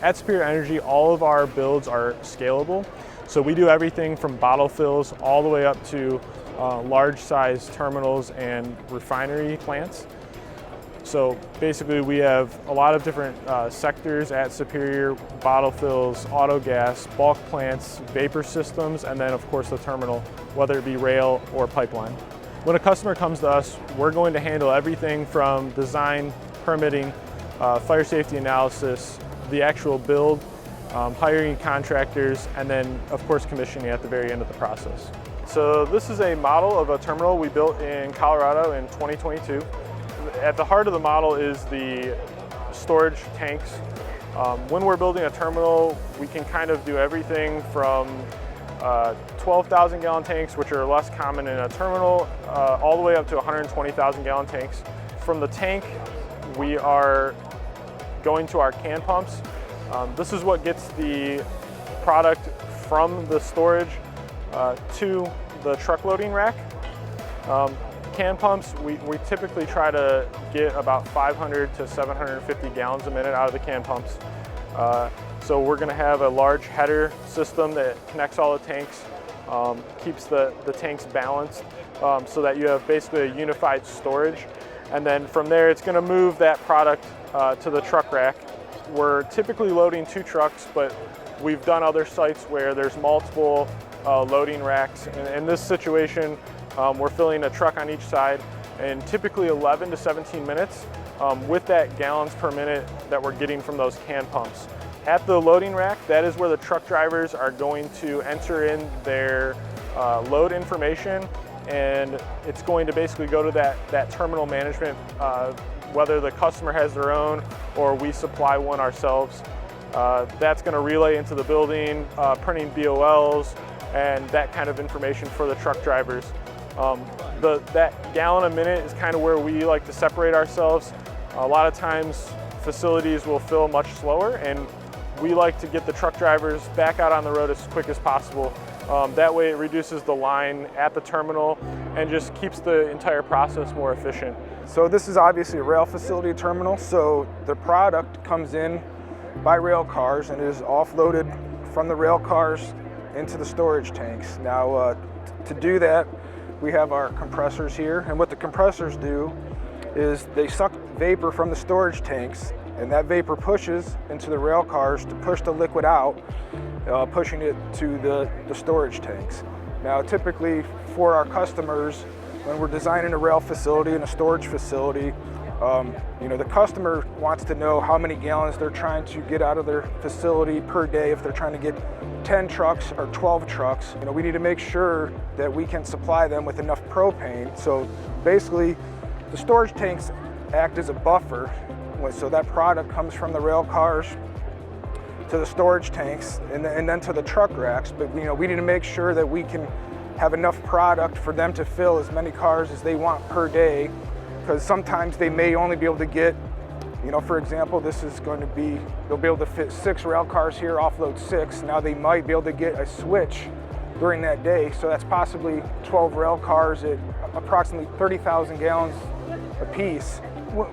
At Superior Energy, all of our builds are scalable. So we do everything from bottle fills all the way up to large size terminals and refinery plants. So basically we have a lot of different sectors at Superior: bottle fills, auto gas, bulk plants, vapor systems, and then of course the terminal, whether it be rail or pipeline. When a customer comes to us, we're going to handle everything from design, permitting, fire safety analysis, the actual build, hiring contractors, and then of course commissioning at the very end of the process. So this is a model of a terminal we built in Colorado in 2022. At the heart of the model is the storage tanks. When we're building a terminal, we can kind of do everything from 12,000 gallon tanks, which are less common in a terminal, all the way up to 120,000 gallon tanks. From the tank, we are going to our can pumps. This is what gets the product from the storage to the truck loading rack. Can pumps, we typically try to get about 500 to 750 gallons a minute out of the can pumps. So we're going to have a large header system that connects all the tanks, keeps the tanks balanced so that you have basically a unified storage. And then from there, it's going to move that product to the truck rack. We're typically loading 2 trucks, but we've done other sites where there's multiple loading racks. And in this situation, we're filling a truck on each side in typically 11 to 17 minutes with that gallons per minute that we're getting from those can pumps. At the loading rack, that is where the truck drivers are going to enter in their load information, and it's going to basically go to that terminal management, whether the customer has their own or we supply one ourselves. That's going to relay into the building, printing BOLs and that kind of information for the truck drivers. That gallon a minute is kind of where we like to separate ourselves. A lot of times facilities will fill much slower, and we like to get the truck drivers back out on the road as quick as possible. That way it reduces the line at the terminal and just keeps the entire process more efficient. So this is obviously a rail facility terminal, so the product comes in by rail cars and is offloaded from the rail cars into the storage tanks. Now to do that, we have our compressors here, and what the compressors do is they suck vapor from the storage tanks, and that vapor pushes into the rail cars to push the liquid out, pushing it to the storage tanks. Now typically for our customers, when we're designing a rail facility and a storage facility, the customer wants to know how many gallons they're trying to get out of their facility per day. If they're trying to get 10 trucks or 12 trucks, we need to make sure that we can supply them with enough propane. So basically, the storage tanks act as a buffer. So that product comes from the rail cars to the storage tanks and then to the truck racks. But we need to make sure that we can have enough product for them to fill as many cars as they want per day, because sometimes they may only be able to get, for example, this is going to be, they'll be able to fit 6 rail cars here, offload 6. Now they might be able to get a switch during that day, so that's possibly 12 rail cars at approximately 30,000 gallons a piece.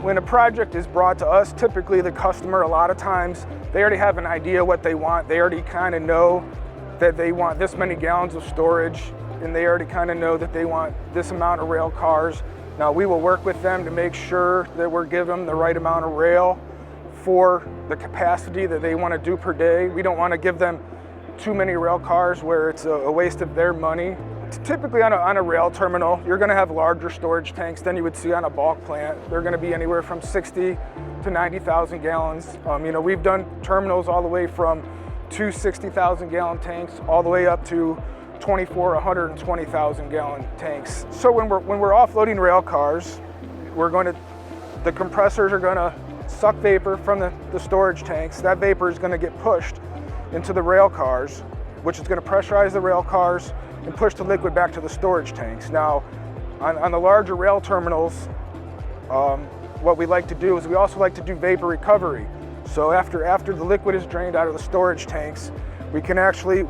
When a project is brought to us, typically the customer, a lot of times, they already have an idea what they want. They already kind of know that they want this many gallons of storage, and they already kind of know that they want this amount of rail cars. Now we will work with them to make sure that we're giving them the right amount of rail for the capacity that they want to do per day. We don't want to give them too many rail cars where it's a waste of their money. Typically on a rail terminal, you're going to have larger storage tanks than you would see on a bulk plant. They're going to be anywhere from 60 to 90,000 gallons. We've done terminals all the way from 2 60,000 gallon tanks all the way up to 24 120,000 gallon tanks. So when we're offloading rail cars, the compressors are going to suck vapor from the storage tanks. That vapor is going to get pushed into the rail cars, which is going to pressurize the rail cars and push the liquid back to the storage tanks. Now, on the larger rail terminals, what we like to do is we also like to do vapor recovery. So after the liquid is drained out of the storage tanks, we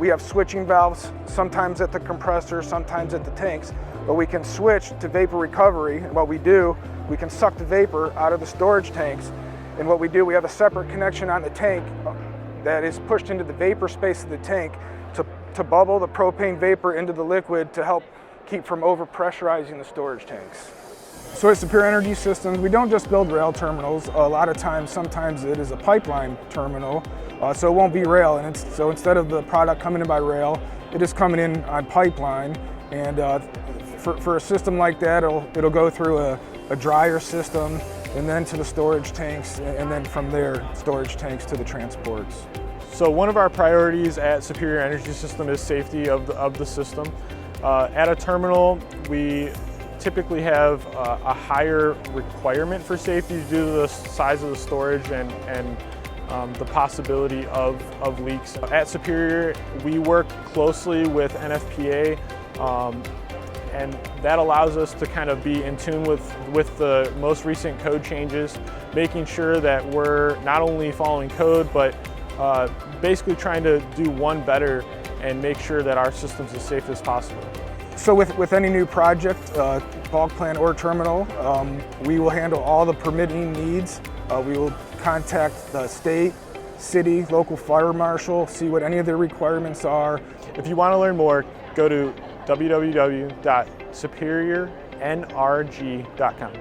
have switching valves, sometimes at the compressor, sometimes at the tanks, but we can switch to vapor recovery. And what we do, we can suck the vapor out of the storage tanks. And what we do, we have a separate connection on the tank that is pushed into the vapor space of the tank to bubble the propane vapor into the liquid to help keep from over-pressurizing the storage tanks. So at Superior Energy Systems, we don't just build rail terminals. A lot of times, sometimes it is a pipeline terminal, so it won't be rail. And so instead of the product coming in by rail, it is coming in on pipeline. And for a system like that, it'll go through a dryer system and then to the storage tanks, and then from there, storage tanks to the transports. So one of our priorities at Superior Energy System is safety of the system. At a terminal, we typically have a higher requirement for safety due to the size of the storage and the possibility of leaks. At Superior, we work closely with NFPA, and that allows us to kind of be in tune with the most recent code changes, making sure that we're not only following code, but basically trying to do one better and make sure that our system's as safe as possible. So with any new project, bulk plant or terminal, we will handle all the permitting needs. We will contact the state, city, local fire marshal, see what any of their requirements are. If you want to learn more, go to www.superiornrg.com.